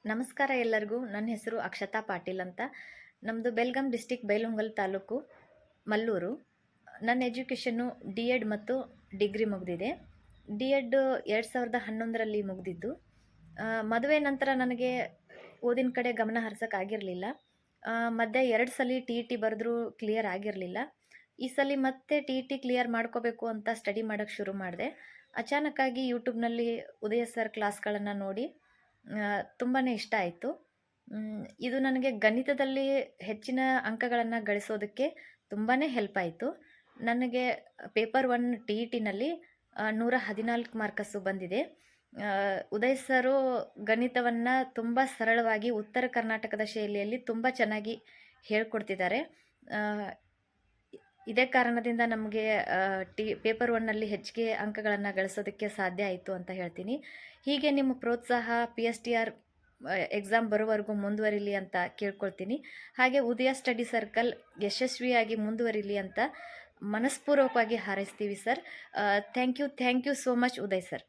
ನಮಸ್ಕಾರ ಎಲ್ಲರಿಗೂ. ನನ್ನ ಹೆಸರು ಅಕ್ಷತಾ ಪಾಟೀಲ್ ಅಂತ. ನಮ್ಮದು ಬೆಲ್ಗಾಂ ಡಿಸ್ಟಿಕ್ ಬೈಲಹೊಂಗಲ ತಾಲೂಕು ಮಲ್ಲೂರು. ನನ್ನ ಎಜುಕೇಷನ್ನು ಡಿ.ಎಡ್ ಮತ್ತು ಡಿಗ್ರಿ ಮುಗಿದಿದೆ. ಡಿ.ಎಡ್ 2011ರಲ್ಲಿ ಮುಗಿದಿದ್ದು. ಮದುವೆ ನಂತರ ನನಗೆ ಓದಿನ ಕಡೆ ಗಮನ ಹರಿಸೋಕ್ಕಾಗಿರಲಿಲ್ಲ. ಮಧ್ಯೆ 2 ಸಲ ಟಿ.ಇ.ಟಿ ಬರೆದ್ರೂ ಕ್ಲಿಯರ್ ಆಗಿರಲಿಲ್ಲ. ಈ ಸಲ ಮತ್ತೆ ಟಿ.ಇ.ಟಿ ಕ್ಲಿಯರ್ ಮಾಡ್ಕೋಬೇಕು ಅಂತ ಸ್ಟಡಿ ಮಾಡೋಕ್ಕೆ ಶುರು ಮಾಡಿದೆ. ಅಚಾನಕ್ಕಾಗಿ ಯೂಟ್ಯೂಬ್ನಲ್ಲಿ ಉದಯ ಸರ್ ಕ್ಲಾಸ್ಗಳನ್ನು ನೋಡಿ ತುಂಬಾ ಇಷ್ಟ ಆಯಿತು. ಇದು ನನಗೆ ಗಣಿತದಲ್ಲಿ ಹೆಚ್ಚಿನ ಅಂಕಗಳನ್ನು ಗಳಿಸೋದಕ್ಕೆ ತುಂಬಾ ಹೆಲ್ಪ್ ಆಯಿತು. ನನಗೆ ಪೇಪರ್ 1 ಟಿ.ಇ.ಟಿನಲ್ಲಿ 114 ಮಾರ್ಕಸ್ಸು ಬಂದಿದೆ. ಉದಯ್ ಸರು ಗಣಿತವನ್ನು ತುಂಬ ಸರಳವಾಗಿ ಉತ್ತರ ಕರ್ನಾಟಕದ ಶೈಲಿಯಲ್ಲಿ ತುಂಬ ಚೆನ್ನಾಗಿ ಹೇಳ್ಕೊಡ್ತಿದ್ದಾರೆ. ಇದೇ ಕಾರಣದಿಂದ ನಮಗೆ ಪೇಪರ್ 1ನಲ್ಲಿ ಹೆಚ್ಚಿಗೆ ಅಂಕಗಳನ್ನು ಗಳಿಸೋದಕ್ಕೆ ಸಾಧ್ಯ ಆಯಿತು ಅಂತ ಹೇಳ್ತೀನಿ. ಹೀಗೆ ನಿಮ್ಮ ಪ್ರೋತ್ಸಾಹ PSTR ಎಕ್ಸಾಮ್ ಬರೋವರೆಗೂ ಮುಂದುವರಿಲಿ ಅಂತ ಕೇಳ್ಕೊಳ್ತೀನಿ. ಹಾಗೆ ಉದಯ ಸ್ಟಡಿ ಸರ್ಕಲ್ ಯಶಸ್ವಿಯಾಗಿ ಮುಂದುವರಿಲಿ ಅಂತ ಮನಸ್ಪೂರ್ವಕವಾಗಿ ಹಾರೈಸ್ತೀವಿ sir. Thank you so much Uday sir.